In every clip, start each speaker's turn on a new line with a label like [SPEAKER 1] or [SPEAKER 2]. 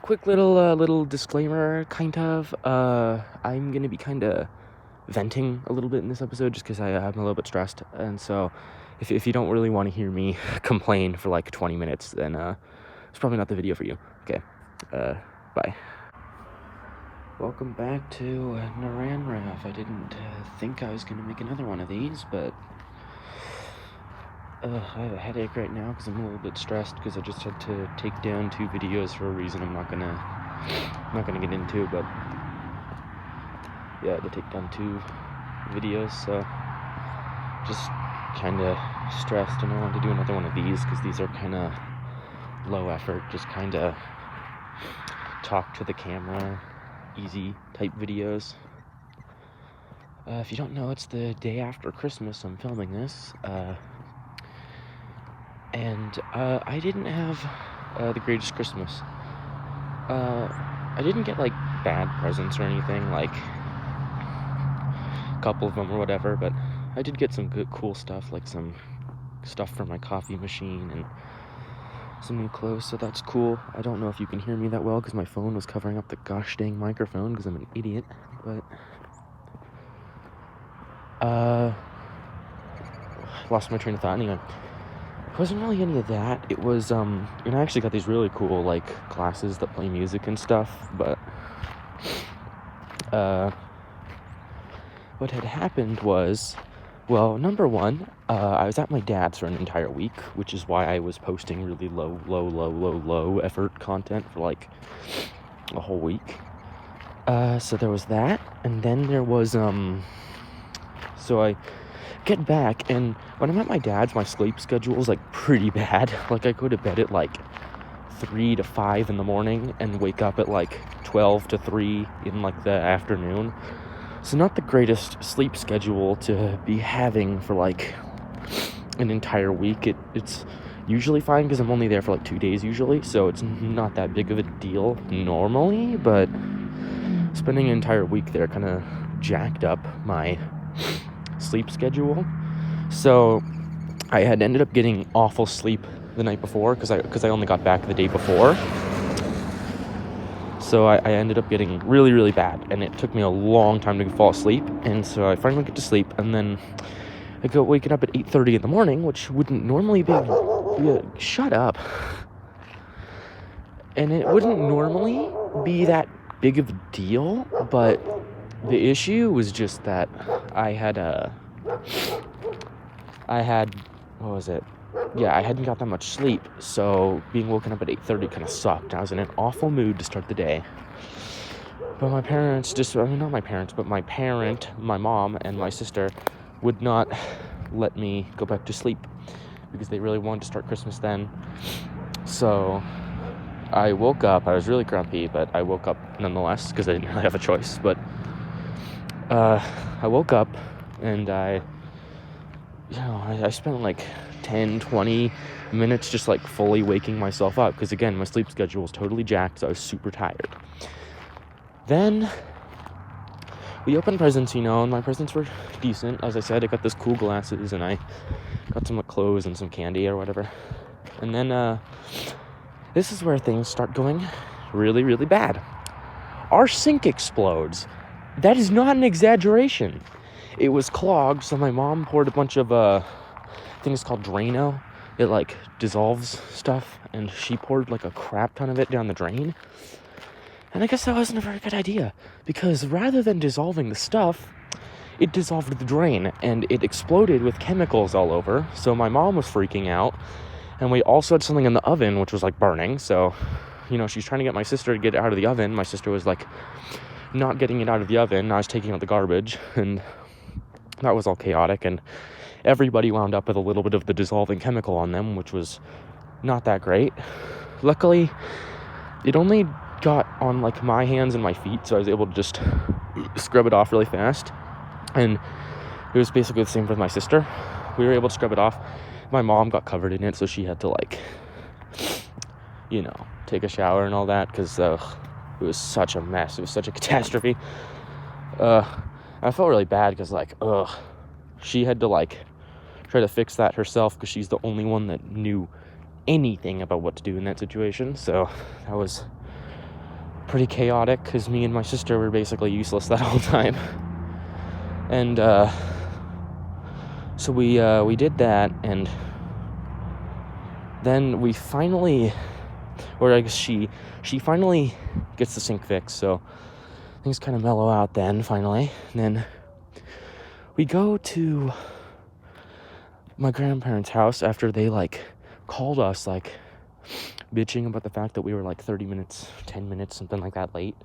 [SPEAKER 1] quick little disclaimer, kind of. I'm gonna be kind of venting a little bit in this episode just because I'm a little bit stressed, and so if you don't really want to hear me complain for like 20 minutes, then it's probably not the video for you. Okay, bye. Welcome back to Nranrav. I didn't think I was gonna make another one of these, but I have a headache right now because I'm a little bit stressed because I just had to take down 2 videos for a reason I'm not gonna get into, but yeah, I had to take down 2 videos, so just kind of stressed, and I wanted to do another one of these because these are kind of low effort, just kind of talk to the camera, easy type videos. If you don't know, it's the day after Christmas I'm filming this, and I didn't have the greatest Christmas. I didn't get like bad presents or anything, like a couple of them or whatever, but I did get some good cool stuff, like some stuff for my coffee machine and some new clothes, so that's cool. I don't know if you can hear me that well because my phone was covering up the gosh dang microphone because I'm an idiot, but lost my train of thought. Anyway, it wasn't really any of that. It was and I actually got these really cool like classes that play music and stuff, but what had happened was, well, number one, I was at my dad's for an entire week, which is why I was posting really low effort content for like a whole week. So there was that, and then there was so I get back, and when I'm at my dad's, my sleep schedule is like pretty bad. Like I go to bed at like 3 to 5 in the morning and wake up at like 12 to 3 in like the afternoon. So not the greatest sleep schedule to be having for like an entire week. It's usually fine because I'm only there for like 2 days usually, so it's not that big of a deal normally, but spending an entire week there kind of jacked up my sleep schedule. So I had ended up getting awful sleep the night before because I only got back the day before. So I ended up getting really bad, and it took me a long time to fall asleep, and so I finally get to sleep, and then I go waking up at 8:30 in the morning, which wouldn't normally be shut up. And it wouldn't normally be that big of a deal, but the issue was just that I hadn't got that much sleep, so being woken up at 8:30 kind of sucked. I was in an awful mood to start the day. But my parents my parent, my mom, and my sister would not let me go back to sleep because they really wanted to start Christmas then. So I woke up. I was really grumpy, but I woke up nonetheless because I didn't really have a choice. But I woke up and I spent like 10-20 minutes just like fully waking myself up because again my sleep schedule was totally jacked, so I was super tired. Then we opened presents, and my presents were decent. As I said, I got those cool glasses and I got some clothes and some candy or whatever. And then this is where things start going really bad. Our sink explodes. That is not an exaggeration. It was clogged, so my mom poured a bunch of I think it's called Drano. It like dissolves stuff, and she poured like a crap ton of it down the drain. And I guess that wasn't a very good idea, because rather than dissolving the stuff, it dissolved the drain, and it exploded with chemicals all over. So my mom was freaking out, and we also had something in the oven which was like burning. So, she's trying to get my sister to get it out of the oven. My sister was like not getting it out of the oven. I was taking out the garbage, and that was all chaotic, and everybody wound up with a little bit of the dissolving chemical on them, which was not that great. Luckily, it only got on like my hands and my feet, so I was able to just scrub it off really fast. And it was basically the same with my sister. We were able to scrub it off. My mom got covered in it, so she had to like, take a shower and all that, because it was such a mess. It was such a catastrophe. I felt really bad because she had to like try to fix that herself because she's the only one that knew anything about what to do in that situation. So that was pretty chaotic because me and my sister were basically useless that whole time. And so we did that, and then we finally, or I guess she finally gets the sink fixed, so things kind of mellow out then, finally. And then we go to my grandparents' house after they, called us, bitching about the fact that we were, 30 minutes, 10 minutes, something like that late.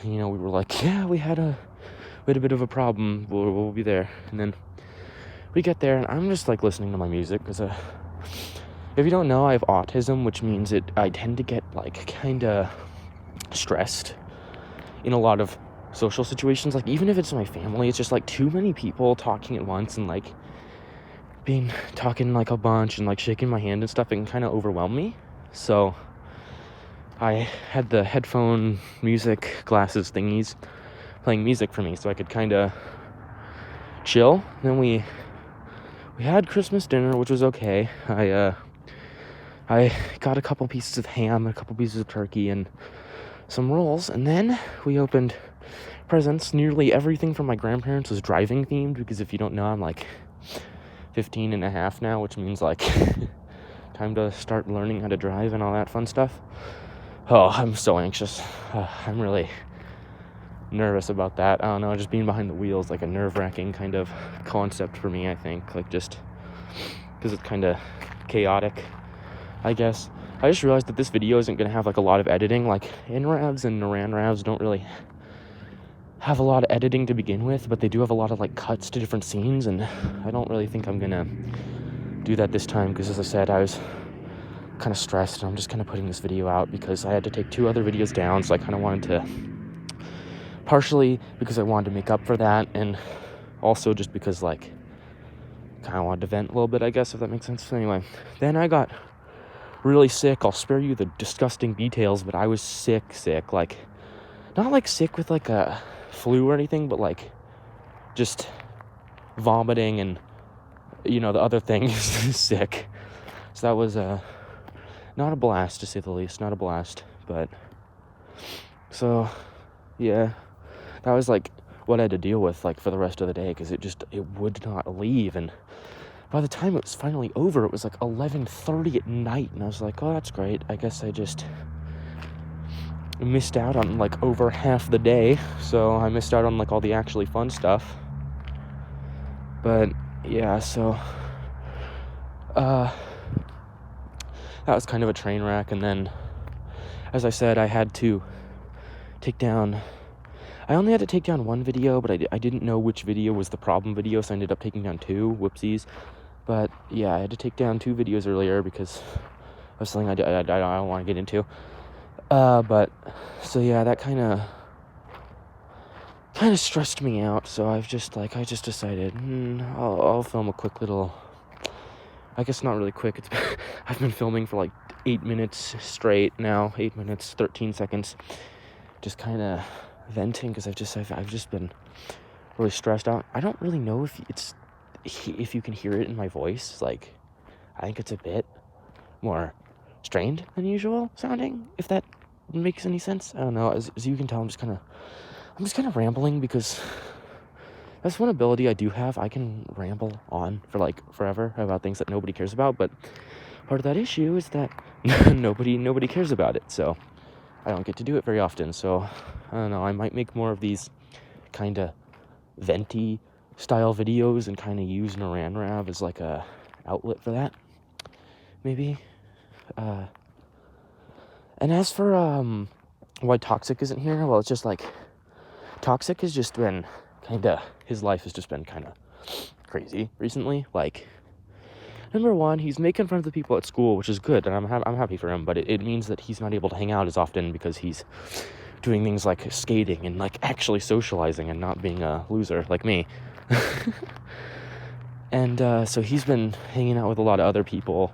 [SPEAKER 1] We were like, yeah, we had a bit of a problem, we'll be there. And then we get there, and I'm just, listening to my music, because, if you don't know, I have autism, which means I tend to get, kind of stressed in a lot of social situations. Even if it's my family, it's just, too many people talking at once, and, talking, a bunch, and, shaking my hand and stuff. It can kind of overwhelm me. So I had the headphone music glasses thingies playing music for me, so I could kind of chill. Then we had Christmas dinner, which was okay. I got a couple pieces of ham, a couple pieces of turkey, and some rolls, and then we opened presents. Nearly everything from my grandparents was driving themed, because if you don't know, I'm 15 and a half now, which means time to start learning how to drive and all that fun stuff. Oh, I'm so anxious. I'm really nervous about that. I don't know, just being behind the wheel is a nerve-wracking kind of concept for me, I think. Just because it's kind of chaotic, I guess. I just realized that this video isn't going to have a lot of editing. Nravs and Nranravs don't really have a lot of editing to begin with, but they do have a lot of cuts to different scenes, and I don't really think I'm going to do that this time, because as I said, I was kind of stressed, and I'm just kind of putting this video out because I had to take 2 other videos down, so I kind of wanted to, partially because I wanted to make up for that, and also just because kind of wanted to vent a little bit, I guess, if that makes sense. So anyway, then I got really sick. I'll spare you the disgusting details, but I was sick, not sick with a flu or anything, but just vomiting and the other thing sick. So that was not a blast, to say the least. Not a blast. But so yeah, that was what I had to deal with for the rest of the day, because it would not leave. And by the time it was finally over, it was 11:30 at night, and I was like, oh, that's great. I guess I just missed out on over half the day, so I missed out on all the actually fun stuff. But yeah, so that was kind of a train wreck. And then, as I said, I only had to take down 1 video, but I didn't know which video was the problem video, so I ended up taking down 2. Whoopsies. But yeah, I had to take down 2 videos earlier because of something I don't want to get into. But so yeah, that kind of stressed me out. So I just decided I'll film a quick little, I guess not really quick. I've been filming for 8 minutes straight now, 8 minutes 13 seconds, just kind of venting, because I've just been really stressed out. I don't really know if you can hear it in my voice. I think it's a bit more strained than usual sounding, if that makes any sense. I don't know. As you can tell, I'm just kind of rambling, because that's one ability I do have. I can ramble on for forever about things that nobody cares about, but part of that issue is that nobody cares about it, so I don't get to do it very often. So I don't know, I might make more of these kind of venti style videos and kind of use Nranrav as a outlet for that, maybe. And as for why Toxic isn't here, well, it's just Toxic has just been his life has just been kind of crazy recently. Number one, he's making fun of the people at school, which is good, and I'm happy for him, but it means that he's not able to hang out as often, because he's doing things like skating and actually socializing and not being a loser like me. And so he's been hanging out with a lot of other people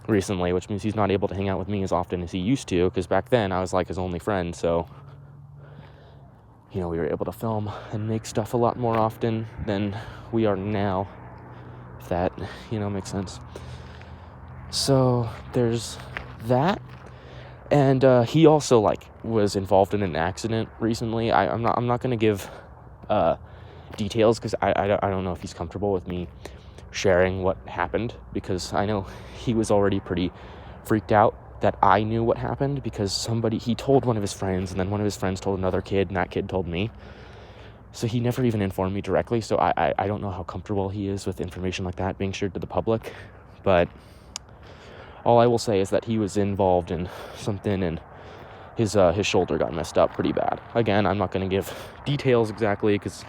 [SPEAKER 1] recently, which means he's not able to hang out with me as often as he used to, because back then I was his only friend. So we were able to film and make stuff a lot more often than we are now, if that makes sense. So there's that. And he also like was involved in an accident recently. I'm not gonna give details because I don't know if he's comfortable with me sharing what happened, because I know he was already pretty freaked out that I knew what happened, because he told one of his friends, and then one of his friends told another kid, and that kid told me. So he never even informed me directly, so I don't know how comfortable he is with information like that being shared to the public. But all I will say is that he was involved in something, and his shoulder got messed up pretty bad. Again, I'm not going to give details exactly, because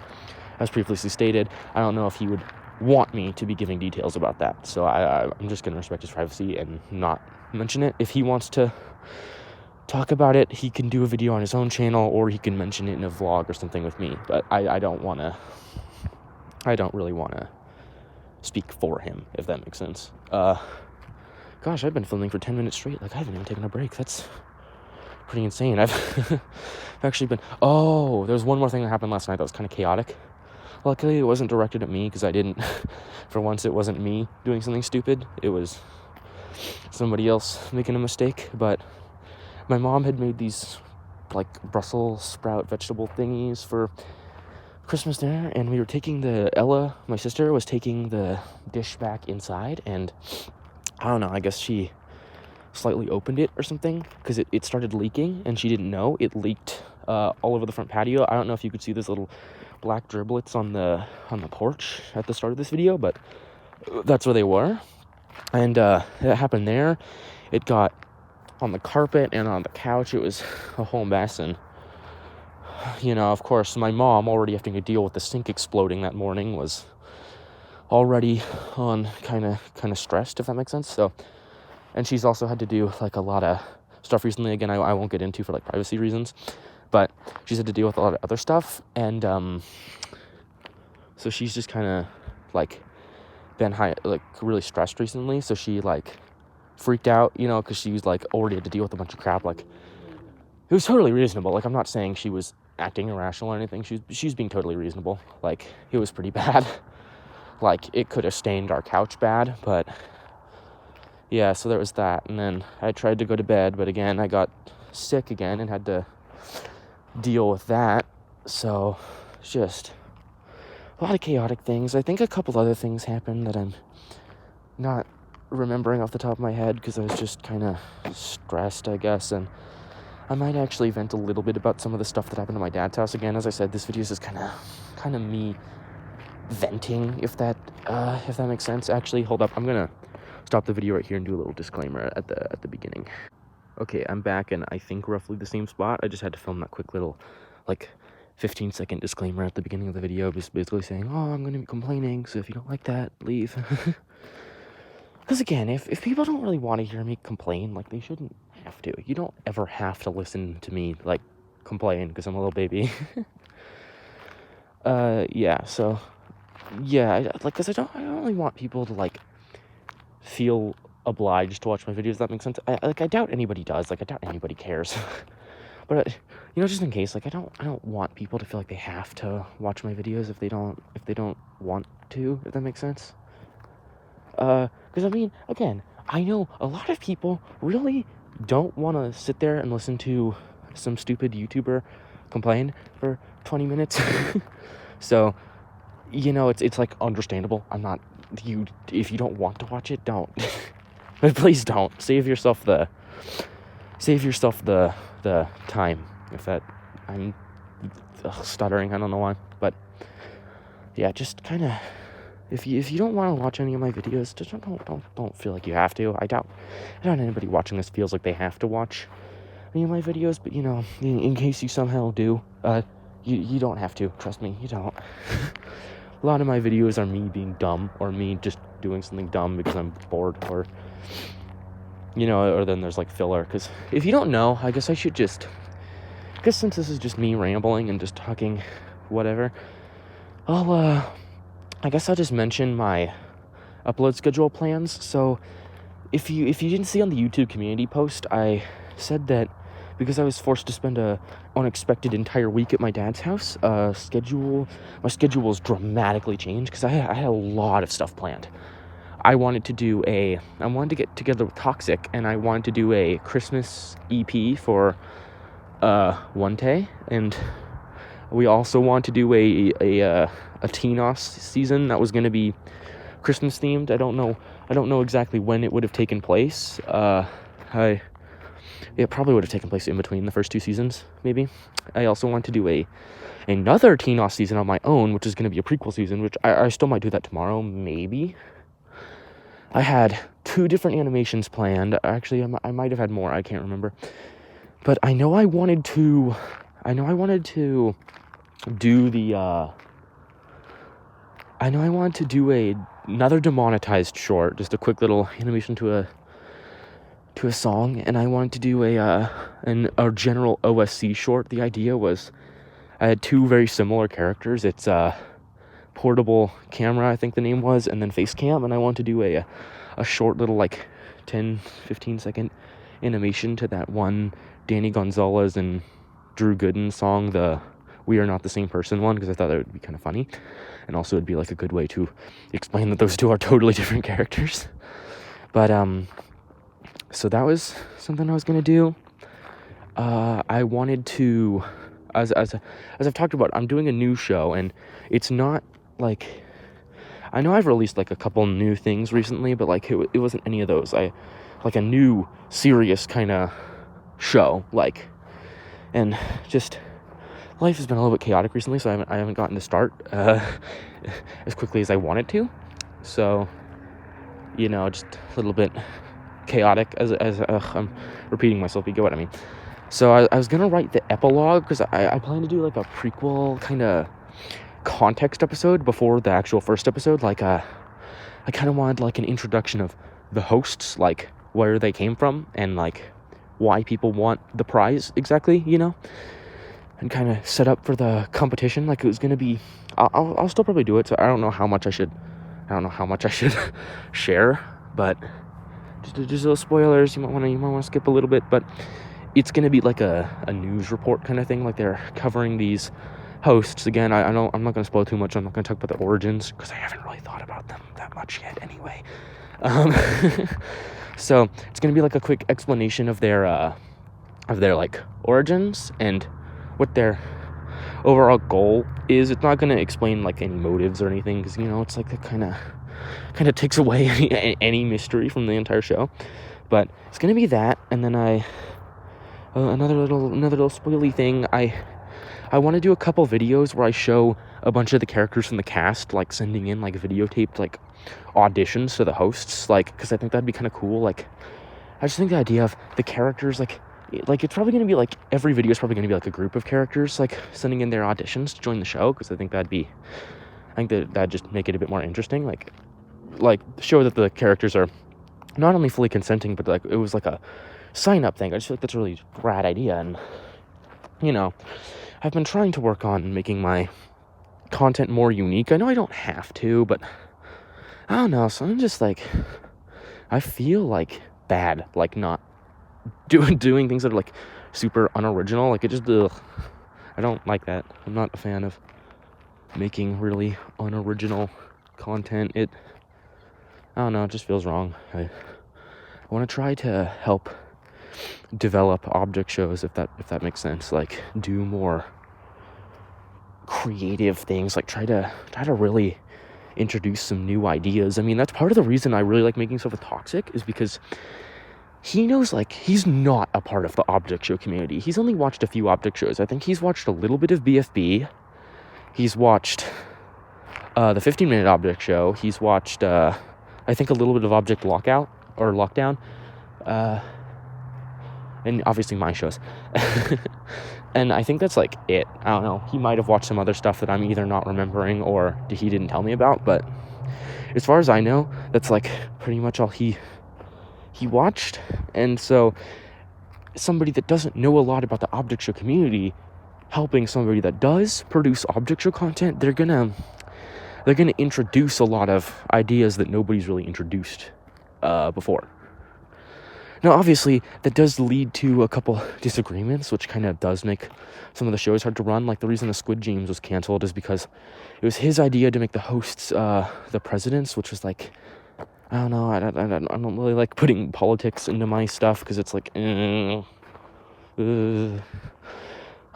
[SPEAKER 1] as previously stated, I don't know if he would want me to be giving details about that. So I'm just going to respect his privacy and not mention it. If he wants to talk about it, he can do a video on his own channel, or he can mention it in a vlog or something with me. But I don't really want to speak for him, if that makes sense. Gosh, I've been filming for 10 minutes straight. Like, I haven't even taken a break. That's pretty insane. I've actually been... Oh, there's one more thing that happened last night that was kind of chaotic. Luckily, it wasn't directed at me, because I didn't... For once, it wasn't me doing something stupid. It was somebody else making a mistake. But my mom had made these, like, Brussels sprout vegetable thingies for Christmas dinner, and we were taking my sister was taking the dish back inside, and I don't know, I guess she slightly opened it or something, because it started leaking, and she didn't know. It leaked all over the front patio. I don't know if you could see those little black driblets on the porch at the start of this video, but that's where they were. And it happened there. It got on the carpet and on the couch. It was a whole mess. And of course, my mom, already having to deal with the sink exploding that morning, was already on kind of stressed, if that makes sense. So, and she's also had to do like a lot of stuff recently. Again, I won't get into for like privacy reasons, but she's had to deal with a lot of other stuff, and so she's just kind of like been really stressed recently. So she like freaked out, because she was like already had to deal with a bunch of crap. Like, it was totally reasonable. Like, I'm not saying she was acting irrational or anything. She's being totally reasonable. Like, it was pretty bad. Like, it could have stained our couch bad, but yeah, so there was that. And then I tried to go to bed, but again, I got sick again and had to deal with that. So, just a lot of chaotic things. I think a couple other things happened that I'm not remembering off the top of my head, because I was just kind of stressed, I guess. And I might actually vent a little bit about some of the stuff that happened at my dad's house. Again, as I said, this video is just kind of me venting, if that makes sense. Actually, hold up, I'm gonna stop the video right here and do a little disclaimer at the beginning. Okay, I'm back, and I think roughly the same spot. I just had to film that quick little, like, 15-second disclaimer at the beginning of the video, just basically saying, oh, I'm gonna be complaining, so if you don't like that, leave. Because again, if people don't really want to hear me complain, like, they shouldn't have to. You don't ever have to listen to me, like, complain because I'm a little baby. Yeah, so, yeah, because I don't really want people to, like, feel obliged to watch my videos, if that makes sense. I doubt anybody does. Like, I doubt anybody cares. But, just in case, like, I don't want people to feel like they have to watch my videos if they don't want to, if that makes sense. Because, I mean, again, I know a lot of people really don't want to sit there and listen to some stupid YouTuber complain for 20 minutes. So, it's like understandable. If you don't want to watch it, don't. But please don't. Save yourself the time. I'm stuttering, I don't know why. But yeah, just kind of, if you don't want to watch any of my videos, just don't feel like you have to. I doubt anybody watching this feels like they have to watch any of my videos, but in case you somehow do, you don't have to. Trust me, you don't. A lot of my videos are me being dumb, or me just doing something dumb because I'm bored, or or then there's like filler. Because if you don't know, I guess since this is just me rambling and just talking whatever, I guess I'll just mention my upload schedule plans. So if you didn't see on the YouTube community post, I said that because I was forced to spend a unexpected entire week at my dad's house, my schedule was dramatically changed, because I had a lot of stuff planned. I wanted to get together with Toxic, and I wanted to do a Christmas EP for Latte, and we also want to do a TNOS season that was going to be Christmas themed. I don't know exactly when it would have taken place. It probably would have taken place in between the first two seasons, maybe. I also want to do another TNOS season on my own, which is going to be a prequel season, which I still might do that tomorrow, maybe. I had 2 different animations planned. Actually, I might have had more. I can't remember. But I know I wanted to do another demonetized short, just a quick little animation to a song, and I wanted to do a general OSC short. The idea was I had 2 very similar characters. It's Portable Camera, I think the name was, and then Face Cam, and I wanted to do a short little 10-15 second animation to that one Danny Gonzalez and Drew Gooden song, the We Are Not the Same Person one, because I thought that would be kind of funny, and also it'd be a good way to explain that those 2 are totally different characters. But so that was something I was gonna do. I wanted to, as I've talked about, I'm doing a new show, and it's not I know I've released a couple new things recently, but it wasn't any of those. I a new serious kind of show, and just life has been a little bit chaotic recently, so I haven't gotten to start as quickly as I wanted to. So, just a little bit chaotic, as I'm repeating myself, you get what I mean. So I was gonna write the epilogue, because I plan to do a prequel kind of context episode before the actual first episode. I kind of wanted an introduction of the hosts, where they came from, and why people want the prize exactly, and kind of set up for the competition. It was gonna be, I'll still probably do it, so I don't know how much I should share, but just little spoilers. You might want to skip a little bit, but it's gonna be a news report kind of thing. They're covering these hosts again. I know I'm not gonna spoil too much. I'm not gonna talk about the origins, because I haven't really thought about them that much yet anyway. So it's gonna be a quick explanation of their origins and what their overall goal is. It's not gonna explain any motives or anything, because it's it kind of takes away any mystery from the entire show. But it's gonna be that, and then another little spoily thing. I want to do a couple videos where I show a bunch of the characters from the cast sending in videotaped auditions to the hosts, because I think that'd be kind of cool. I just think the idea of the characters it's probably going to be every video is probably going to be a group of characters sending in their auditions to join the show, because I think that'd just make it a bit more interesting, show that the characters are not only fully consenting, but it was a sign up thing. I just feel that's a really rad idea. And I've been trying to work on making my content more unique. I know I don't have to, but I don't know. So I'm just I feel bad, not doing things that are super unoriginal. It just, I don't like that. I'm not a fan of making really unoriginal content. I don't know, it just feels wrong. I want to try to help develop object shows, if that makes sense. Do more creative things. Try to really introduce some new ideas. I mean, that's part of the reason I really like making stuff with Toxic, is because he knows he's not a part of the object show community. He's only watched a few object shows. I think he's watched a little bit of BFB. He's watched the 15-minute object show. He's watched I think a little bit of Object Lockout or Lockdown. And obviously my shows. And I think that's it. I don't know. He might have watched some other stuff that I'm either not remembering or he didn't tell me about, but as far as I know, that's pretty much all he watched. And so somebody that doesn't know a lot about the object show community helping somebody that does produce object show content, they're gonna introduce a lot of ideas that nobody's really introduced before. Now, obviously, that does lead to a couple disagreements, which kind of does make some of the shows hard to run. The reason the Squid Games was canceled is because it was his idea to make the hosts the presidents, which was I don't know, I don't really like putting politics into my stuff, because it's like, I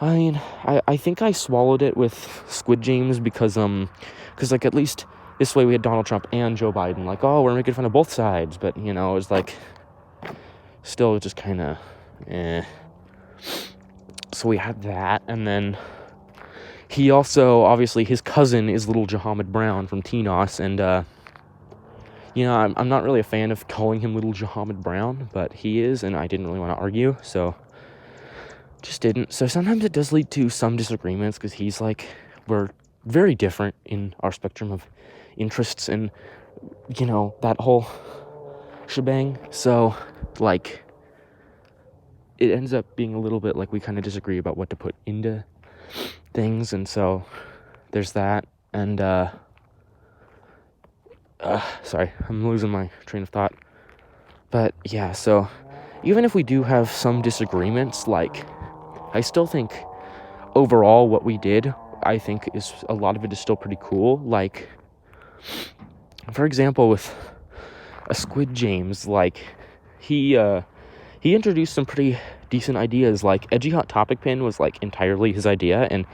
[SPEAKER 1] mean, I think I swallowed it with Squid Games, because like, at least this way we had Donald Trump and Joe Biden, like, oh, we're making fun of both sides, but, you know, it was like, still just kind of, So we had that, and then he also, obviously, his cousin is little Jahamid Brown from TNOS, and, you know, I'm not really a fan of calling him little Jahamid Brown, but he is, and I didn't really want to argue, so just didn't. So sometimes it does lead to some disagreements, because he's like, we're very different in our spectrum of interests and, you know, that whole shebang. So, like, it ends up being a little bit like we kind of disagree about what to put into things, and so there's that. And sorry, I'm losing my train of thought. But yeah, so even if we do have some disagreements, like, I still think overall what we did, I think is, a lot of it is still pretty cool. Like, for example, with a Squid James, like, he introduced some pretty decent ideas. Like, Edgy Hot Topic Pin was, like, entirely his idea, and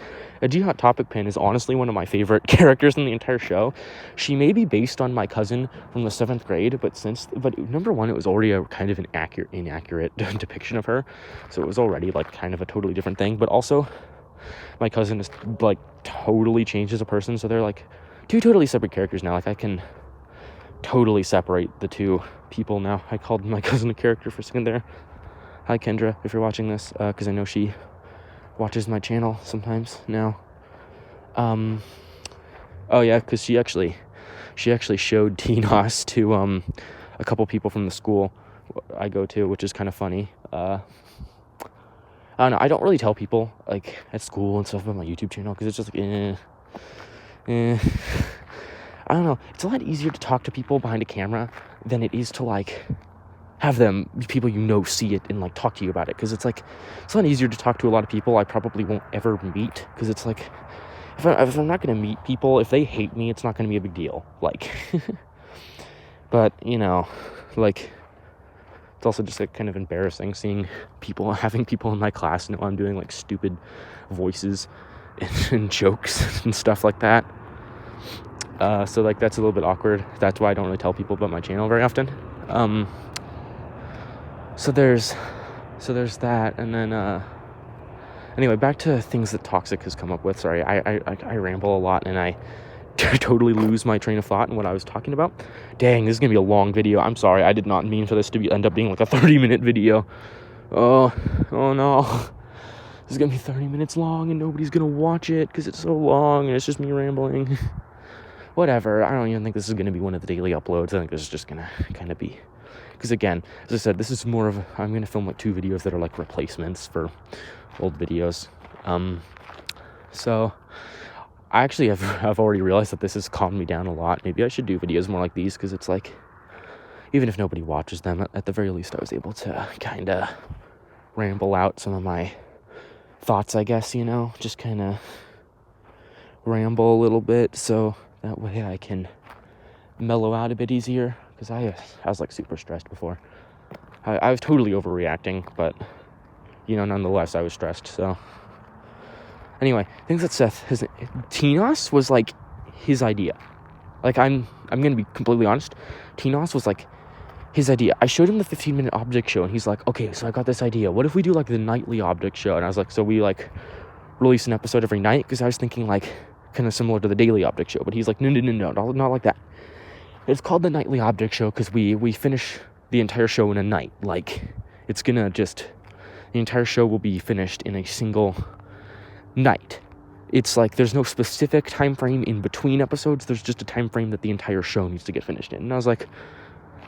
[SPEAKER 1] Edgy Hot Topic Pin is honestly one of my favorite characters in the entire show. She may be based on my cousin from the 7th grade, but number one, it was already a kind of an inaccurate depiction of her, so it was already, like, kind of a totally different thing. But also, my cousin is, like, totally changed as a person, so they're, like, two totally separate characters now. Like, I can totally separate the two people now. I called my cousin a character for a second there. Hi, Kendra, if you're watching this, because I know she watches my channel sometimes now. Oh yeah, because she actually showed TNOS to a couple people from the school I go to, which is kind of funny. I don't know, I don't really tell people, like, at school and stuff about my YouTube channel, because it's just like, I don't know, it's a lot easier to talk to people behind a camera than it is to, like, have them, people you know, see it and, like, talk to you about it, because it's like, it's a lot easier to talk to a lot of people I probably won't ever meet, because it's like, if I'm not going to meet people, if they hate me, it's not going to be a big deal, like, but, you know, like, it's also just, like, kind of embarrassing having people in my class know I'm doing, like, stupid voices and jokes and stuff like that. So, like, that's a little bit awkward. That's why I don't really tell people about my channel very often. So there's that, and then, anyway, back to things that Toxic has come up with. Sorry, I ramble a lot, and I totally lose my train of thought and what I was talking about. Dang, this is gonna be a long video. I'm sorry, I did not mean for this to end up being like a 30-minute video. Oh no. This is gonna be 30 minutes long, and nobody's gonna watch it, because it's so long, and it's just me rambling. Whatever, I don't even think this is gonna be one of the daily uploads. I think this is just gonna kind of be... Because again, as I said, this is more of I'm going to film like 2 videos that are like replacements for old videos. So I actually have already realized that this has calmed me down a lot. Maybe I should do videos more like these, because it's like, even if nobody watches them, at the very least I was able to kind of ramble out some of my thoughts, I guess, you know, just kind of ramble a little bit, so that way I can mellow out a bit easier. Because I was, like, super stressed before. I was totally overreacting, but, you know, nonetheless, I was stressed, so. Anyway, things that TNOS was, like, his idea. Like, I'm gonna be completely honest. TNOS was, like, his idea. I showed him the 15-minute object show, and he's like, okay, so I got this idea. What if we do, like, the nightly object show? And I was like, so we, like, release an episode every night? Because I was thinking, like, kind of similar to the daily object show. But he's like, no, not like that. It's called the Nightly Object Show because we finish the entire show in a night. Like, it's gonna the entire show will be finished in a single night. It's like, there's no specific time frame in between episodes. There's just a time frame that the entire show needs to get finished in. And I was like,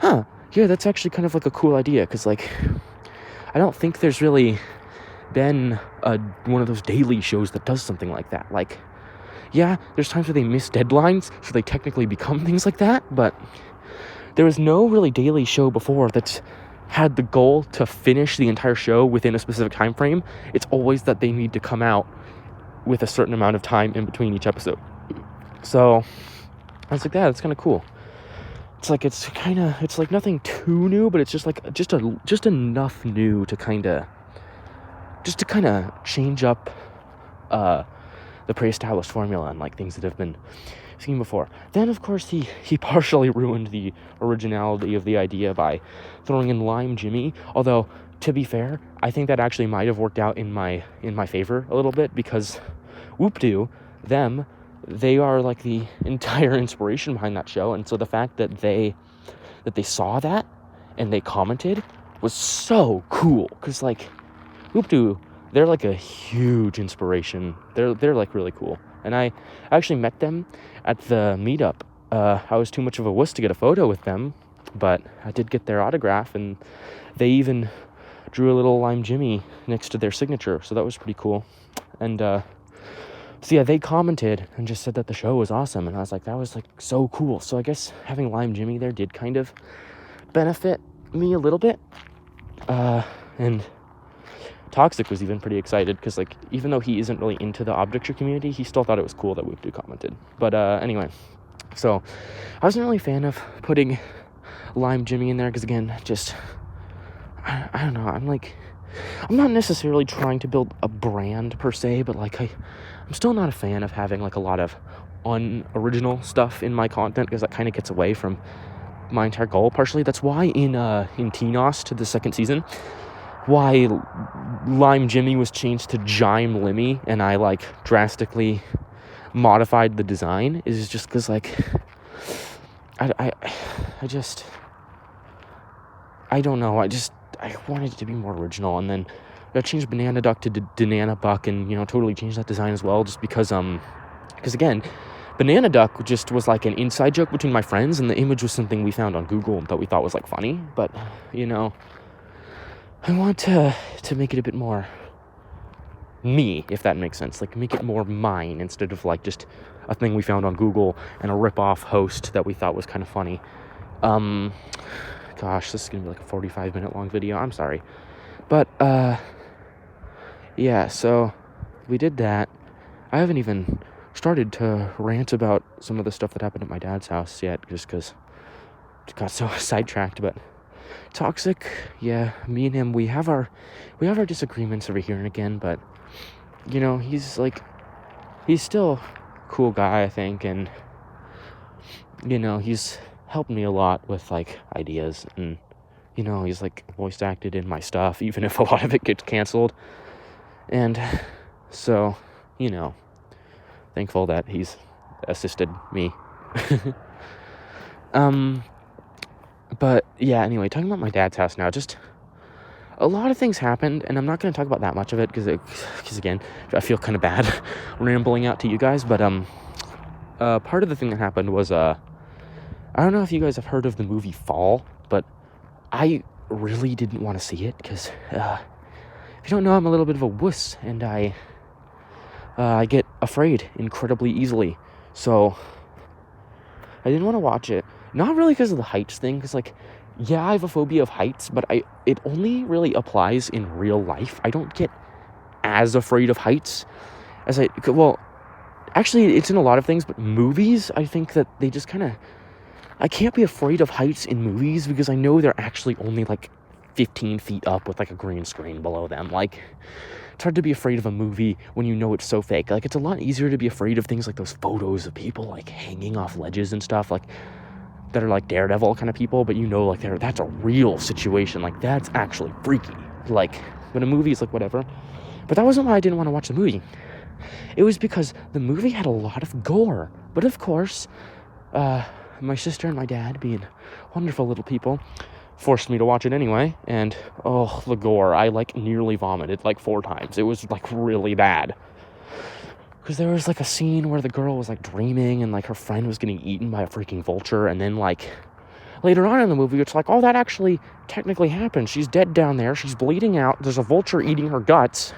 [SPEAKER 1] yeah, that's actually kind of like a cool idea. Because, like, I don't think there's really been one of those daily shows that does something like that. Like, yeah, there's times where they miss deadlines, so they technically become things like that, but there was no really daily show before that's had the goal to finish the entire show within a specific time frame. It's always that they need to come out with a certain amount of time in between each episode. So I was like, that's kind of cool. it's like nothing too new, but it's just enough new to kind of change up the pre-established formula and like things that have been seen before. Then of course he partially ruined the originality of the idea by throwing in Lime Jimmy, although to be fair, I think that actually might have worked out in my favor a little bit, because Whoop-Doo, they are like the entire inspiration behind that show, and so the fact that they saw that and they commented was so cool, because like Whoop-Doo, they're like a huge inspiration. They're like really cool, and I actually met them at the meetup. I was too much of a wuss to get a photo with them, but I did get their autograph, and they even drew a little Lime Jimmy next to their signature, so that was pretty cool. And so yeah, they commented and just said that the show was awesome, and I was like, that was like so cool. So I guess having Lime Jimmy there did kind of benefit me a little bit. And Toxic was even pretty excited, because like even though he isn't really into the Objecture community, he still thought it was cool that Whoop-Doo commented. But anyway, so I wasn't really a fan of putting Lime Jimmy in there, because again, just I don't know, I'm not necessarily trying to build a brand per se, but like I'm still not a fan of having like a lot of unoriginal stuff in my content, because that kind of gets away from my entire goal. Partially that's why in TNOS, the second season, why Lime Jimmy was changed to Jime Limmy, and I like drastically modified the design, is just because like I don't know, I wanted it to be more original. And then I changed Banana Duck to Banana Buck, and totally changed that design as well, just because again, Banana Duck just was like an inside joke between my friends, and the image was something we found on Google that we thought was like funny. But I want to make it a bit more me, if that makes sense. Like make it more mine, instead of like just a thing we found on Google and a rip-off host that we thought was kind of funny. Gosh, this is gonna be like a 45-minute long video. I'm sorry. But yeah, so we did that. I haven't even started to rant about some of the stuff that happened at my dad's house yet, just because it got so sidetracked. But Toxic, yeah, me and him, we have our disagreements every here and again, but he's still a cool guy, I think, and he's helped me a lot with like ideas, and he's like voice acted in my stuff, even if a lot of it gets canceled. And so thankful that he's assisted me. But yeah, anyway, talking about my dad's house now, just a lot of things happened, and I'm not going to talk about that much of it, because again, I feel kind of bad rambling out to you guys. But part of the thing that happened was I don't know if you guys have heard of the movie Fall, but I really didn't want to see it, because if you don't know, I'm a little bit of a wuss, and I get afraid incredibly easily, so I didn't want to watch it. Not really because of the heights thing, because like, yeah, I have a phobia of heights, but it only really applies in real life. I don't get as afraid of heights as actually it's in a lot of things, but movies, I think that they just kind of, I can't be afraid of heights in movies, because I know they're actually only like 15 feet up with like a green screen below them. Like, it's hard to be afraid of a movie when you know it's so fake. Like, it's a lot easier to be afraid of things like those photos of people like hanging off ledges and stuff, like that are like Daredevil kind of people, but like that's a real situation, like that's actually freaky. Like, but a movie is like whatever. But that wasn't why I didn't want to watch the movie. It was because the movie had a lot of gore. But of course, my sister and my dad, being wonderful little people, forced me to watch it anyway. And oh, the gore, I like nearly vomited like 4 times. It was like really bad. Because there was like a scene where the girl was like dreaming, and like her friend was getting eaten by a freaking vulture, and then like later on in the movie it's like, oh, that actually technically happened. She's dead down there, she's bleeding out, there's a vulture eating her guts,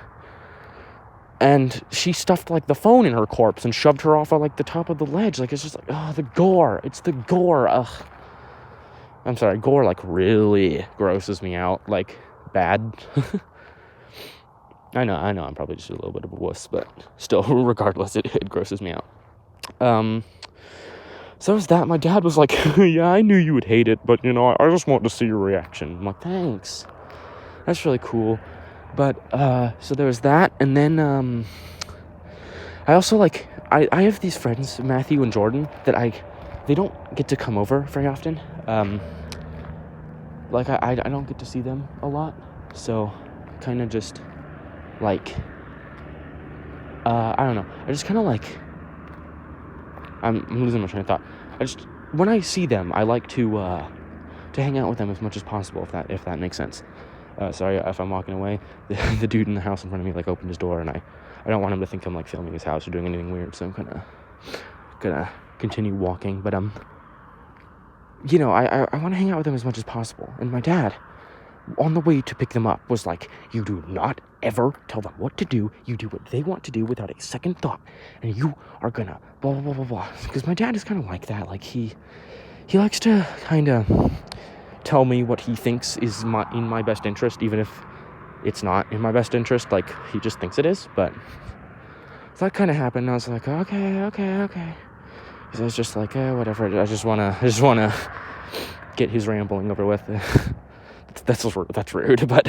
[SPEAKER 1] and she stuffed like the phone in her corpse and shoved her off of like the top of the ledge. Like, it's just like, oh, the gore, it's the gore. Ugh, I'm sorry, gore like really grosses me out, like bad. I know, I'm probably just a little bit of a wuss, but still, regardless, it grosses me out. So was that. My dad was like, yeah, I knew you would hate it, but, you know, I just wanted to see your reaction. I'm like, thanks. That's really cool. But, so there was that, and then, I also, like, I have these friends, Matthew and Jordan, that they don't get to come over very often. Like, I don't get to see them a lot, so kind of just, like, I don't know, I just kind of, like, I'm losing my train of thought. When I see them, I like to hang out with them as much as possible, if that makes sense. Sorry if I'm walking away. The dude in the house in front of me, like, opened his door, and I don't want him to think I'm, like, filming his house or doing anything weird, so I'm gonna continue walking. But, you know, I want to hang out with them as much as possible. And my dad, on the way to pick them up, was like, you do not ever tell them what to do. You do what they want to do without a second thought. And you are gonna blah, blah, blah, blah, blah. Because my dad is kind of like that. Like, he likes to kind of tell me what he thinks is in my best interest, even if it's not in my best interest. Like, he just thinks it is. But so that kind of happened. And I was like, okay. Because I was just like, whatever. I just wanna get his rambling over with. That's rude, but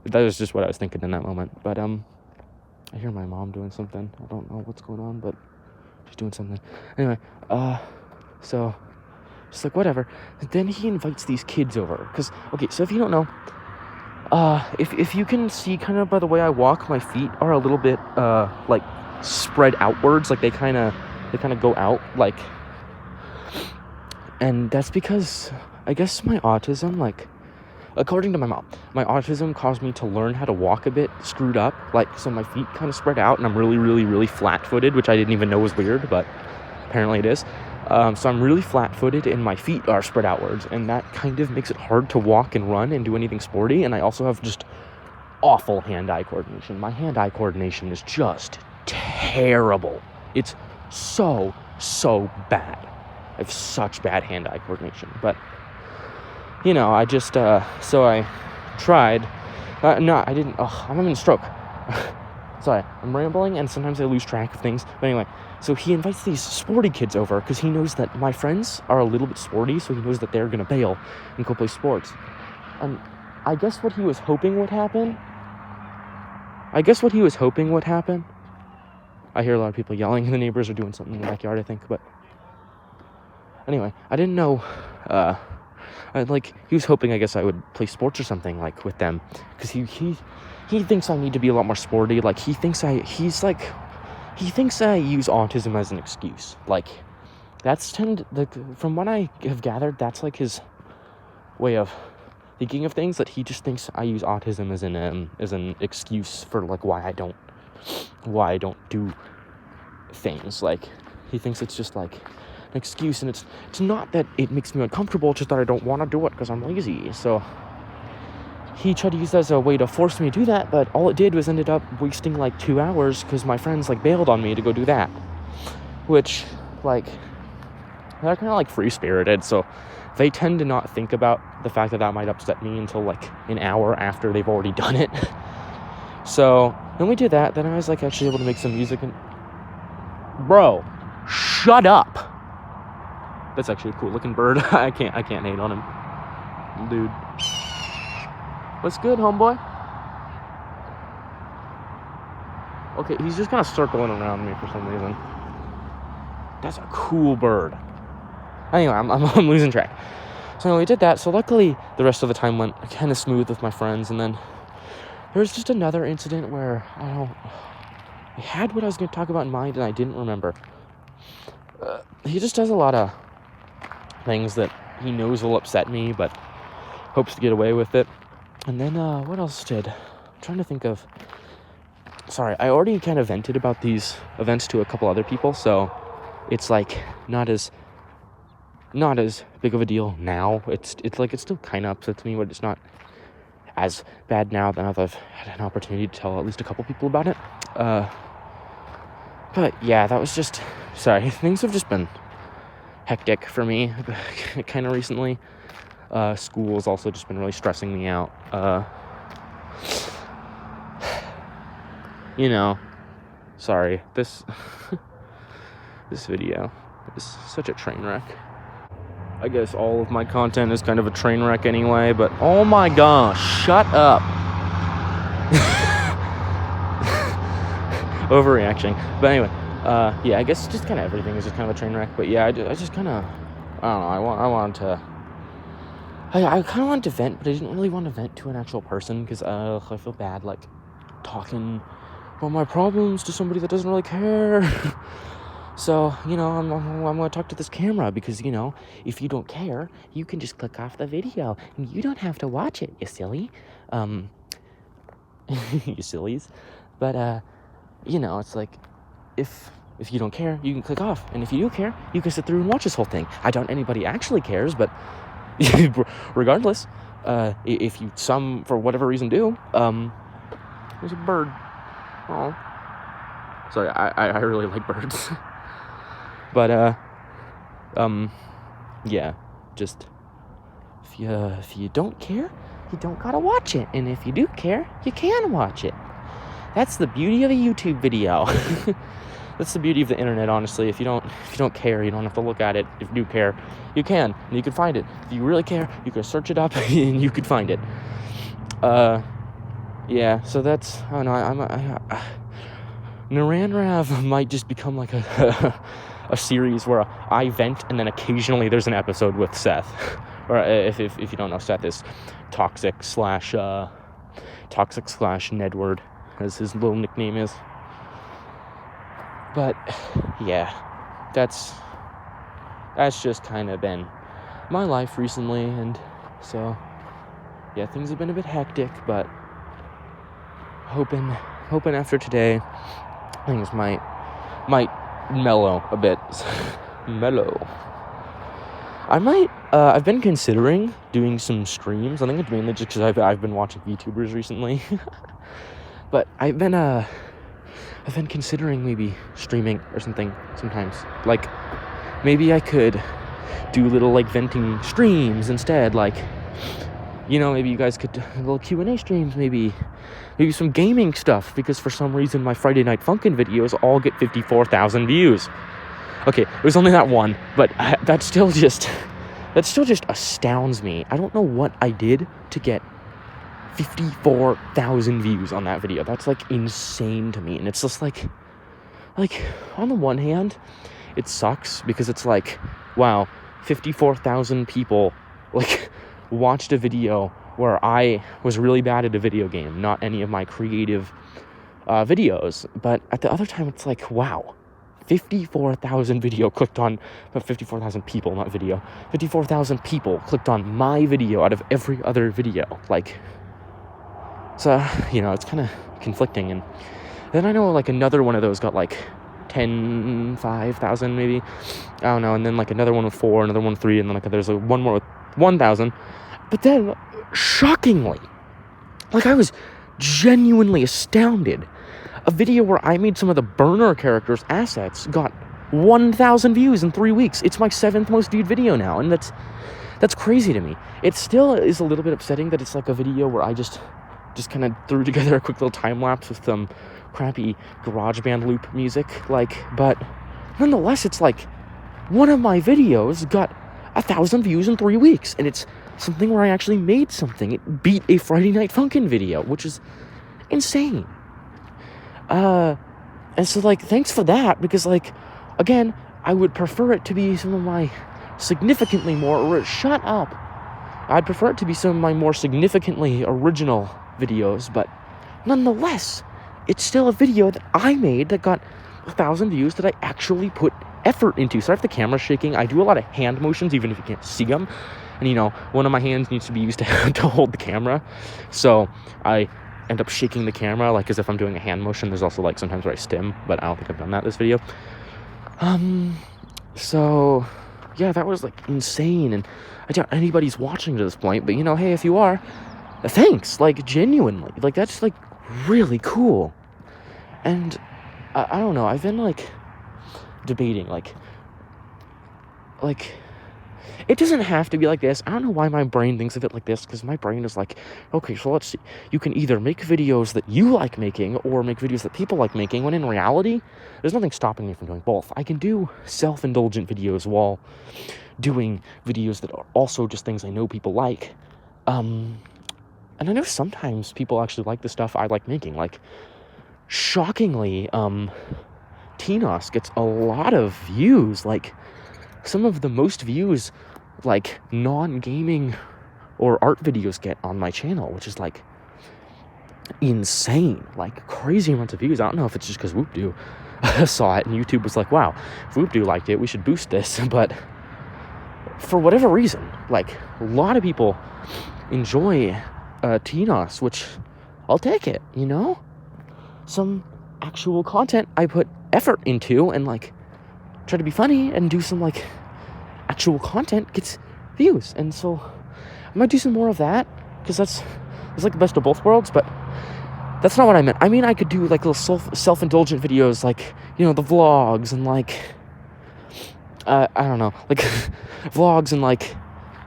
[SPEAKER 1] that was just what I was thinking in that moment. But I hear my mom doing something. I don't know what's going on, but she's doing something. Anyway, so just like, whatever. And then he invites these kids over. Because, okay, so if you don't know, if you can see kind of by the way I walk, my feet are a little bit, like, spread outwards. Like, they kind of go out, like, and that's because, I guess, my autism, like, according to my mom, my autism caused me to learn how to walk a bit screwed up, like, so my feet kind of spread out, and I'm really, really, really flat-footed, which I didn't even know was weird, but apparently it is. So I'm really flat-footed, and my feet are spread outwards, and that kind of makes it hard to walk and run and do anything sporty, and I also have just awful hand-eye coordination. My hand-eye coordination is just terrible. It's so bad. I have such bad hand-eye coordination, but, you know, I just, so I tried, no, I didn't, I'm having a stroke. Sorry, I'm rambling, and sometimes I lose track of things, but anyway, so he invites these sporty kids over, because he knows that my friends are a little bit sporty, so he knows that they're gonna bail and go play sports. And I guess what he was hoping would happen, I hear a lot of people yelling, and the neighbors are doing something in the backyard, I think, but anyway, I didn't know, he was hoping, I guess, I would play sports or something, like, with them, because he thinks I need to be a lot more sporty. Like, he thinks I use autism as an excuse. Like, from what I have gathered, that's, like, his way of thinking of things, that he just thinks I use autism as an excuse for, like, why I don't do things. Like, he thinks it's just, like, an excuse, and it's not that it makes me uncomfortable, it's just that I don't want to do it because I'm lazy. So he tried to use that as a way to force me to do that, but all it did was ended up wasting, like, 2 hours, because my friends, like, bailed on me to go do that, which, like, they're kind of, like, free-spirited, so they tend to not think about the fact that might upset me until, like, an hour after they've already done it. So then we did that. Then I was, like, actually able to make some music, and bro, shut up. That's actually a cool looking bird. I can't hate on him, dude. What's good, homeboy? Okay, he's just kind of circling around me for some reason. That's a cool bird. Anyway, I'm losing track. So anyway, we did that. So luckily, the rest of the time went kind of smooth with my friends. And then there was just another incident where I had what I was going to talk about in mind, and I didn't remember. He just does a lot of things that he knows will upset me, but hopes to get away with it. And then, what else I'm trying to think of. Sorry, I already kind of vented about these events to a couple other people, so it's, like, not as big of a deal now. It's like, it still kind of upsets me, but it's not as bad now that I've had an opportunity to tell at least a couple people about it. But yeah, that was just, sorry, things have just been hectic for me kind of recently. School's also just been really stressing me out. You know, sorry, this video, is such a train wreck. I guess all of my content is kind of a train wreck anyway, but oh my gosh, shut up. Overreaction. But anyway, yeah, I guess just kind of everything is just kind of a train wreck. But yeah, I just kind of, I don't know, I kind of wanted to vent, but I didn't really want to vent to an actual person because I feel bad, like, talking about my problems to somebody that doesn't really care. So, you know, I'm going to talk to this camera because, you know, if you don't care, you can just click off the video and you don't have to watch it, you silly. You sillies. But, you know, it's like, if you don't care, you can click off. And if you do care, you can sit through and watch this whole thing. I doubt anybody actually cares, but regardless, if you, for whatever reason, do, there's a bird. Oh. Sorry, I really like birds. But, yeah, just, if you don't care, you don't gotta watch it. And if you do care, you can watch it. That's the beauty of a YouTube video. That's the beauty of the internet, honestly. If you don't care, you don't have to look at it. If you do care, you can, and you can find it. If you really care, you can search it up, and you could find it. Yeah, so that's, I don't know, Nranrav might just become like a series where I vent, and then occasionally there's an episode with Seth. Or if you don't know, Seth is toxic / Nedward, as his little nickname is. But yeah, that's just kind of been my life recently, and so yeah, things have been a bit hectic, but hoping after today things might mellow a bit. Mellow. I might, I've been considering doing some streams. I think it's mainly just because I've been watching VTubers recently. But I've been considering maybe streaming or something sometimes. Like, maybe I could do little, like, venting streams instead. Like, you know, maybe you guys could do little Q&A streams, maybe some gaming stuff, because for some reason my Friday Night Funkin' videos all get 54,000 views. Okay, it was only that one, but that still just astounds me. I don't know what I did to get 54,000 views on that video. That's, like, insane to me. And it's just like, on the one hand, it sucks because it's like, wow, 54,000 people, like, watched a video where I was really bad at a video game, not any of my creative videos. But at the other time, it's like, wow, 54,000 people clicked on my video out of every other video. Like, so, you know, it's kind of conflicting. And then I know, like, another one of those got, like, 5,000 maybe, I don't know, and then, like, another one with 4, another one with 3, and then, like, there's one more with 1,000. But then, shockingly, like, I was genuinely astounded, a video where I made some of the burner characters' assets got 1,000 views in 3 weeks. It's my 7th most viewed video now, and that's crazy to me. It still is a little bit upsetting that it's like a video where I just kind of threw together a quick little time lapse with some crappy GarageBand loop music, like, but nonetheless, it's like one of my videos got 1,000 views in 3 weeks, and it's something where I actually made something. It beat a Friday Night Funkin' video, which is insane. And so, like, thanks for that, because, like, again, I would prefer it to be some of my significantly more, shut up. I'd prefer it to be some of my more significantly original videos, but nonetheless, it's still a video that I made that got 1,000 views that I actually put effort into. So I have the camera shaking. I do a lot of hand motions, even if you can't see them. And, you know, one of my hands needs to be used to hold the camera. So I end up shaking the camera, like, as if I'm doing a hand motion. There's also, like, sometimes where I stim, but I don't think I've done that this video. So, yeah, that was, like, insane. And I doubt anybody's watching to this point, but, you know, hey, if you are, thanks, like, genuinely. Like, that's, like, really cool. And I don't know, I've been, like, debating, like, it doesn't have to be like this. I don't know why my brain thinks of it like this, because my brain is like, okay, so let's see. You can either make videos that you like making or make videos that people like making, when in reality, there's nothing stopping me from doing both. I can do self-indulgent videos while doing videos that are also just things I know people like. And I know sometimes people actually like the stuff I like making. Like, shockingly, Tinos gets a lot of views. Like, some of the most views, like, non-gaming or art videos get on my channel, which is, like, insane. Like, crazy amounts of views. I don't know if it's just because Whoopdoo saw it and YouTube was like, wow, if Whoopdoo liked it, we should boost this. But for whatever reason, like, a lot of people enjoy Tinos, which I'll take it, you know? Some actual content I put effort into and, like, try to be funny and do some, like, actual content gets views. And so I might do some more of that, because it's like the best of both worlds. But that's not what I meant. I mean, I could do, like, little self-indulgent videos, like, you know, the vlogs and, like, I don't know, like, vlogs and, like,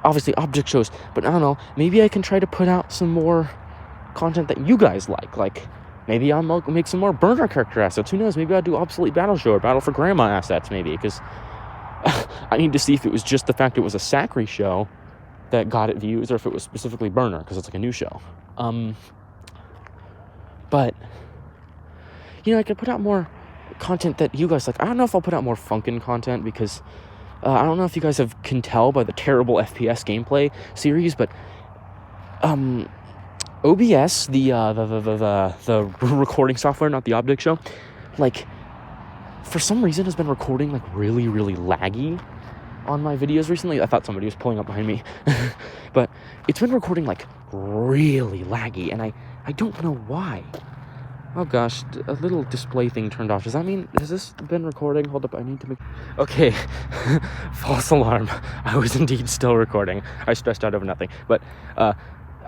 [SPEAKER 1] obviously object shows. But I don't know, maybe I can try to put out some more content that you guys like, maybe I'll make some more burner character assets. Who knows? Maybe I'll do obsolete battle show or battle for grandma assets, maybe, because I need to see if it was just the fact it was a Sacri show that got it views, or if it was specifically burner, because it's like a new show. But, you know, I could put out more content that you guys like. I don't know if I'll put out more Funkin' content, because I don't know if you guys can tell by the terrible FPS gameplay series, but OBS, the recording software, not the object show, like, for some reason has been recording, like, really, really laggy on my videos recently. I thought somebody was pulling up behind me. But it's been recording, like, really laggy, and I don't know why. Oh gosh, a little display thing turned off. Does that mean, has this been recording? Hold up, I need to make... Okay, false alarm. I was indeed still recording. I stressed out over nothing. But,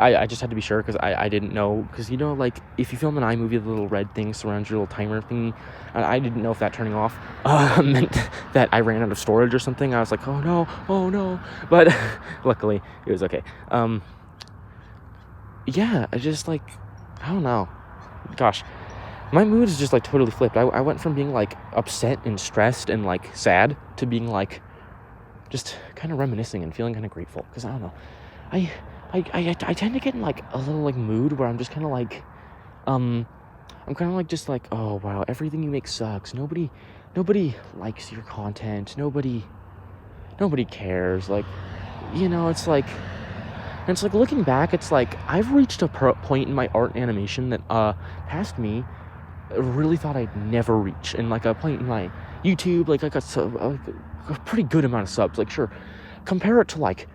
[SPEAKER 1] I just had to be sure, because I didn't know, because, you know, like, if you film an iMovie, the little red thing surrounds your little timer thingy, and I didn't know if that turning off meant that I ran out of storage or something. I was like, oh no, but luckily it was okay. Yeah, I just, like, I don't know, gosh, my mood is just, like, totally flipped. I went from being, like, upset and stressed and, like, sad to being, like, just kind of reminiscing and feeling kind of grateful, because I don't know, I tend to get in, like, a little, like, mood where I'm just kind of, like, I'm kind of, like, just, like, oh, wow, everything you make sucks. Nobody likes your content. Nobody cares. Like, you know, it's like looking back, it's like, I've reached a point in my art and animation that, past me, really thought I'd never reach. And, like, a point in my YouTube, like, I got a pretty good amount of subs. Like, sure, compare it to, like,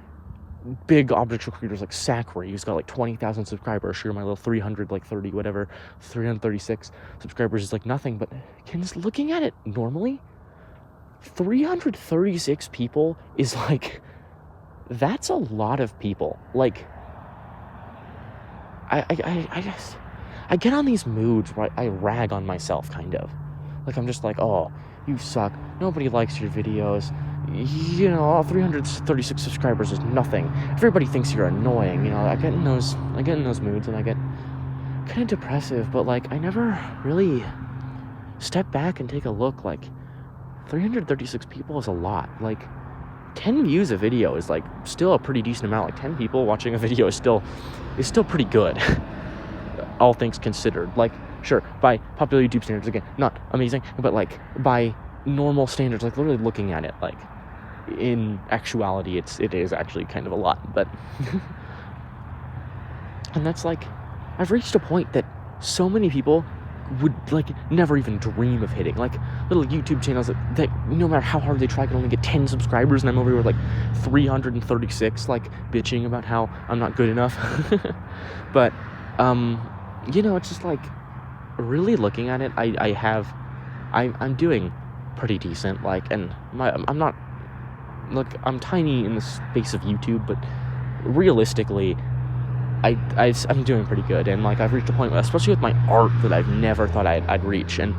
[SPEAKER 1] big object show creators like Sacri, who's got, like, 20,000 subscribers. Sure, my little 336 subscribers is, like, nothing. But just looking at it normally, 336 people is, like, that's a lot of people. Like, I guess I get on these moods where I rag on myself, kind of. Like, I'm just like, oh, you suck. Nobody likes your videos. You know, all 336 subscribers is nothing. Everybody thinks you're annoying. You know, I get in those moods, and I get kind of depressive. But, like, I never really step back and take a look. Like, 336 people is a lot. Like, 10 views a video is, like, still a pretty decent amount. Like, 10 people watching a video is still pretty good, all things considered. Like, sure, by popular YouTube standards, again, not amazing, but, like, by normal standards, like, literally looking at it, like, in actuality, it is actually kind of a lot. But and that's, like, I've reached a point that so many people would, like, never even dream of hitting. Like, little YouTube channels that no matter how hard they try can only get 10 subscribers, and I'm over here with, like, 336, like, bitching about how I'm not good enough. But you know, it's just, like, really looking at it, I'm doing pretty decent. Like, and I'm not, look, I'm tiny in the space of YouTube, but realistically, I'm doing pretty good. And, like, I've reached a point, especially with my art, that I've never thought I'd reach. And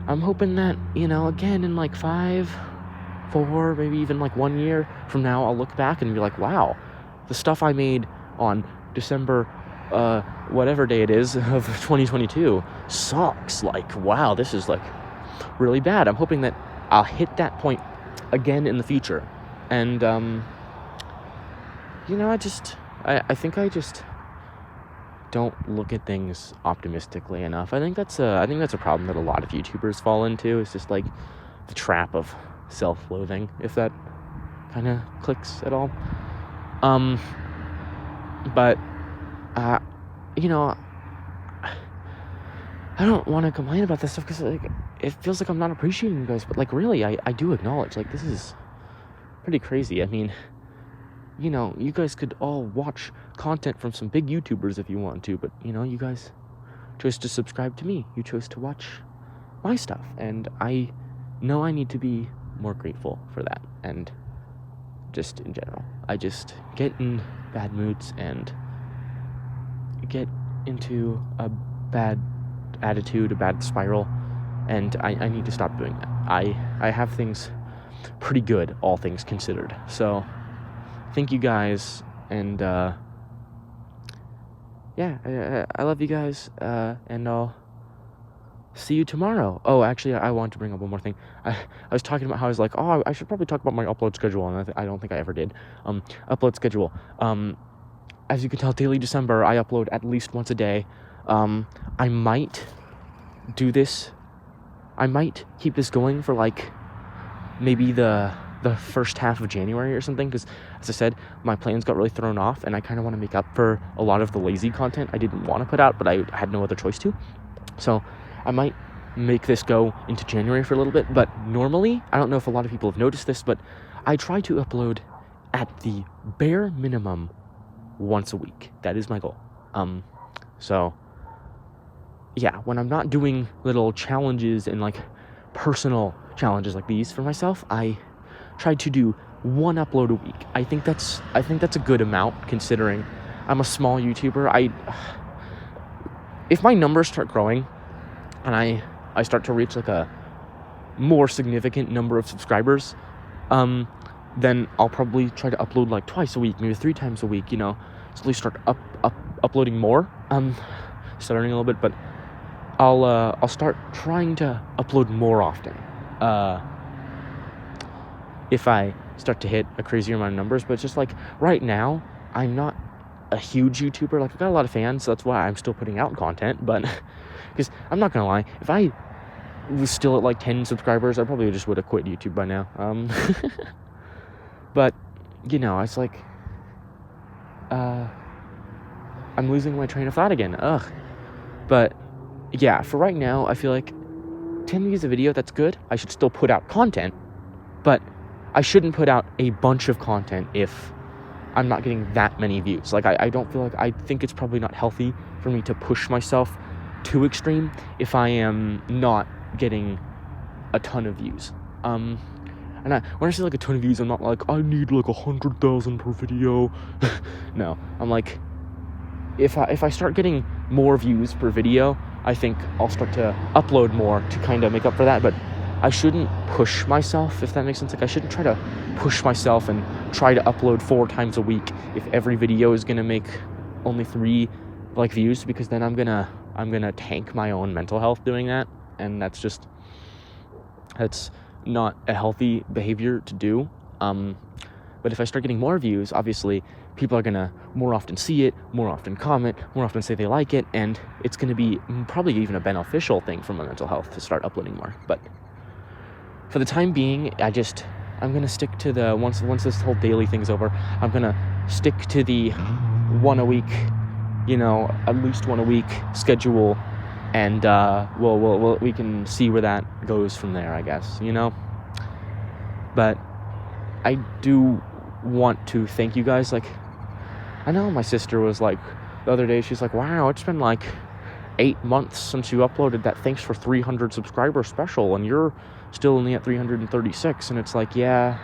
[SPEAKER 1] I'm hoping that, you know, again, in, like, 5 4, maybe even like 1 year from now, I'll look back and be like, wow, the stuff I made on December, whatever day it is of 2022 sucks. Like, wow, this is like really bad. I'm hoping that I'll hit that point again in the future. And, I think I just don't look at things optimistically enough. I think that's a problem that a lot of YouTubers fall into. It's just like the trap of self-loathing, if that kind of clicks at all. But I don't want to complain about this stuff because like it feels like I'm not appreciating you guys, but like really I do acknowledge like this is pretty crazy. I mean, you guys could all watch content from some big YouTubers if you want to, but you guys chose to subscribe to me. You chose to watch my stuff, and I know I need to be more grateful for that. And just in general, I just get in bad moods and get into a bad attitude, a bad spiral, and I need to stop doing that. I have things pretty good, all things considered. So thank you guys, and I love you guys, and I'll see you tomorrow. Oh, actually, I want to bring up one more thing. I was talking about how I was like, oh, I should probably talk about my upload schedule, and I don't think I ever did. Upload schedule. As you can tell, daily December, I upload at least once a day. I might do this. I might keep this going for like maybe the first half of January or something, because as I said, my plans got really thrown off, and I kind of want to make up for a lot of the lazy content I didn't want to put out, but I had no other choice to. So I might make this go into January for a little bit, but normally, I don't know if a lot of people have noticed this, but I try to upload at the bare minimum once a week. That is my goal. So yeah, when I'm not doing little challenges and like personal challenges like these for myself, I try to do one upload a week. I think that's a good amount considering I'm a small YouTuber. If my numbers start growing and I start to reach like a more significant number of subscribers, then I'll probably try to upload like twice a week, maybe 3 times a week, slowly start uploading more. Stuttering a little bit, but I'll start trying to upload more often. If I start to hit a crazier amount of numbers, but it's just like right now, I'm not a huge YouTuber. Like, I've got a lot of fans, so that's why I'm still putting out content. But because I'm not gonna lie, if I was still at like 10 subscribers, I probably just would have quit YouTube by now. But it's like I'm losing my train of thought again. But yeah, for right now, I feel like 10 views a video, that's good. I should still put out content, but I shouldn't put out a bunch of content if I'm not getting that many views. Like, I don't feel like, I think it's probably not healthy for me to push myself too extreme if I am not getting a ton of views. And when I say like a ton of views, I'm not like, I need like 100,000 per video. No, I'm like, if I start getting more views per video, I think I'll start to upload more to kind of make up for that. But I shouldn't push myself, if that makes sense. Like, I shouldn't try to push myself and try to upload 4 times a week if every video is gonna make only 3 like views, because then I'm gonna tank my own mental health doing that, and that's not a healthy behavior to do. But if I start getting more views, obviously people are gonna more often see it, more often comment, more often say they like it, and it's gonna be probably even a beneficial thing for my mental health to start uploading more. But for the time being, I'm gonna stick to the once this whole daily thing's over, I'm gonna stick to the 1 a week, at least 1 a week schedule, and we can see where that goes from there, I guess, But I do want to thank you guys. Like, I know my sister was like, the other day, she's like, wow, it's been like 8 months since you uploaded that thanks for 300 subscriber special, and you're still only at 336. And it's like, yeah,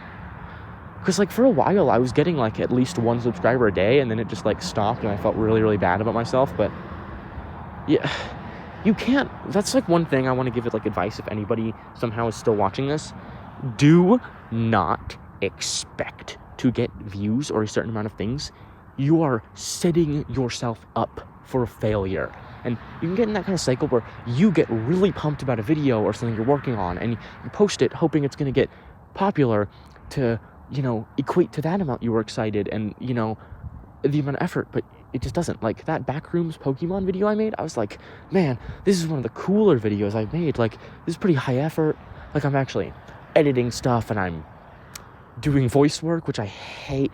[SPEAKER 1] because like for a while I was getting like at least 1 subscriber a day, and then it just like stopped, and I felt really, really bad about myself. But yeah, you can't, that's like one thing I want to give it like advice if anybody somehow is still watching this. do not expect to get views or a certain amount of things. You are setting yourself up for failure. And you can get in that kind of cycle where you get really pumped about a video or something you're working on, and you post it hoping it's going to get popular to, equate to that amount you were excited and, the amount of effort, but it just doesn't. Like, that Backrooms Pokemon video I made, I was like, man, this is one of the cooler videos I've made. Like, this is pretty high effort. Like, I'm actually editing stuff, and I'm doing voice work, which I hate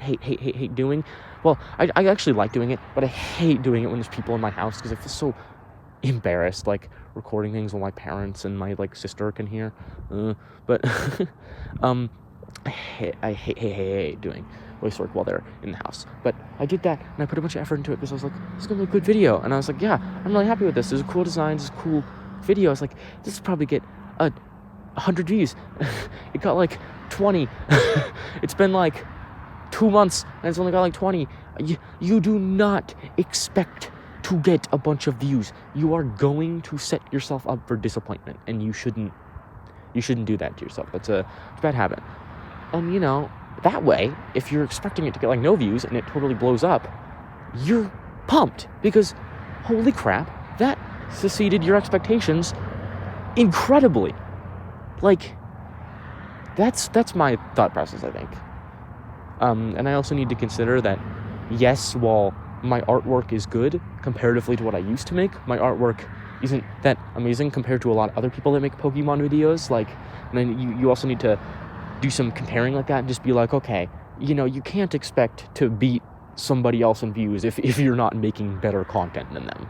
[SPEAKER 1] doing. Well, I actually like doing it, but I hate doing it when there's people in my house, because I feel so embarrassed, like, recording things while my parents and my, sister can hear. But, I hate doing voice work while they're in the house. But I did that, and I put a bunch of effort into it, because I was like, this is gonna be a good video. And I was like, yeah, I'm really happy with this. There's a cool design, there's a cool video. I was like, this will probably get 100 views. It got 20. It's been 2 months, and it's only got 20. You do not expect to get a bunch of views. You are going to set yourself up for disappointment, and you shouldn't do that to yourself. That's a bad habit. And that way, if you're expecting it to get no views and it totally blows up, you're pumped, because holy crap, that succeeded your expectations incredibly. That's my thought process, I think. And I also need to consider that, yes, while my artwork is good comparatively to what I used to make, my artwork isn't that amazing compared to a lot of other people that make Pokemon videos. And then you also need to do some comparing like that and just be like, okay, you can't expect to beat somebody else in views if you're not making better content than them.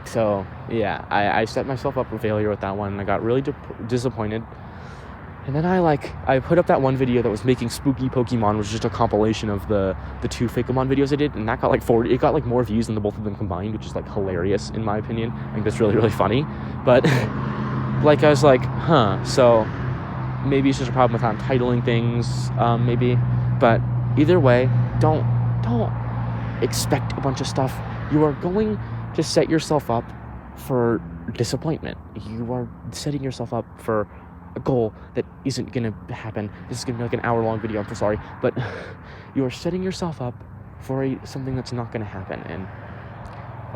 [SPEAKER 1] So yeah, I set myself up for failure with that one, and I got really disappointed. And then I put up that one video that was making spooky Pokemon, which was just a compilation of the two Fakemon videos I did, and that got 40. It got more views than the both of them combined, which is hilarious in my opinion. I think that's really, really funny. But I was like, so maybe it's just a problem with how I'm titling things, maybe. But either way, don't expect a bunch of stuff. You are going to set yourself up for disappointment. You are setting yourself up for a goal that isn't going to happen. This is going to be an hour-long video, I'm so sorry. But you are setting yourself up for something that's not going to happen. And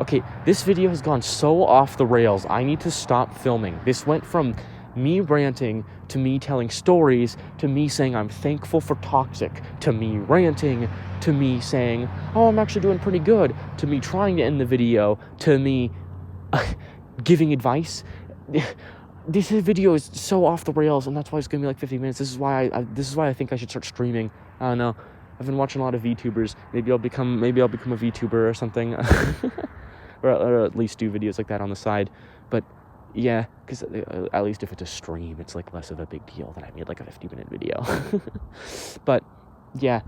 [SPEAKER 1] okay, this video has gone so off the rails. I need to stop filming. This went from me ranting to me telling stories to me saying I'm thankful for Toxic to me ranting to me saying, oh, I'm actually doing pretty good, to me trying to end the video, to me giving advice. This video is so off the rails, and that's why it's gonna be 50 minutes. This is why I think I should start streaming. I don't know. I've been watching a lot of VTubers. Maybe I'll become a VTuber or something, or at least do videos like that on the side. But yeah, because at least if it's a stream, it's less of a big deal that I made a 50-minute video. But yeah,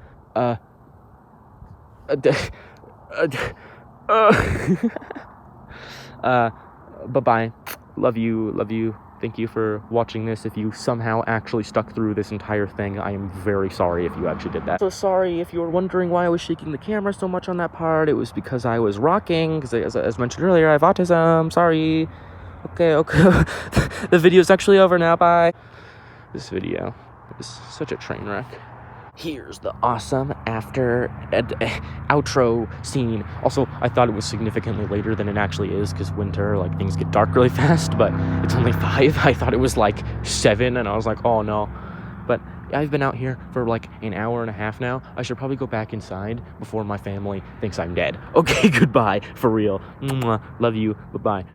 [SPEAKER 1] bye-bye. Love you. Thank you for watching this. If you somehow actually stuck through this entire thing, I am very sorry if you actually did that. So sorry if you were wondering why I was shaking the camera so much on that part. It was because I was rocking, because as mentioned earlier, I have autism. Sorry. Okay. The video's actually over now. Bye. This video is such a train wreck. Here's the awesome outro scene. Also, I thought it was significantly later than it actually is, because winter, things get dark really fast, but it's only 5. I thought it was 7, and I was like, oh no. But I've been out here for an hour and a half now. I should probably go back inside before my family thinks I'm dead. Okay, goodbye, for real. Mwah. Love you, bye-bye.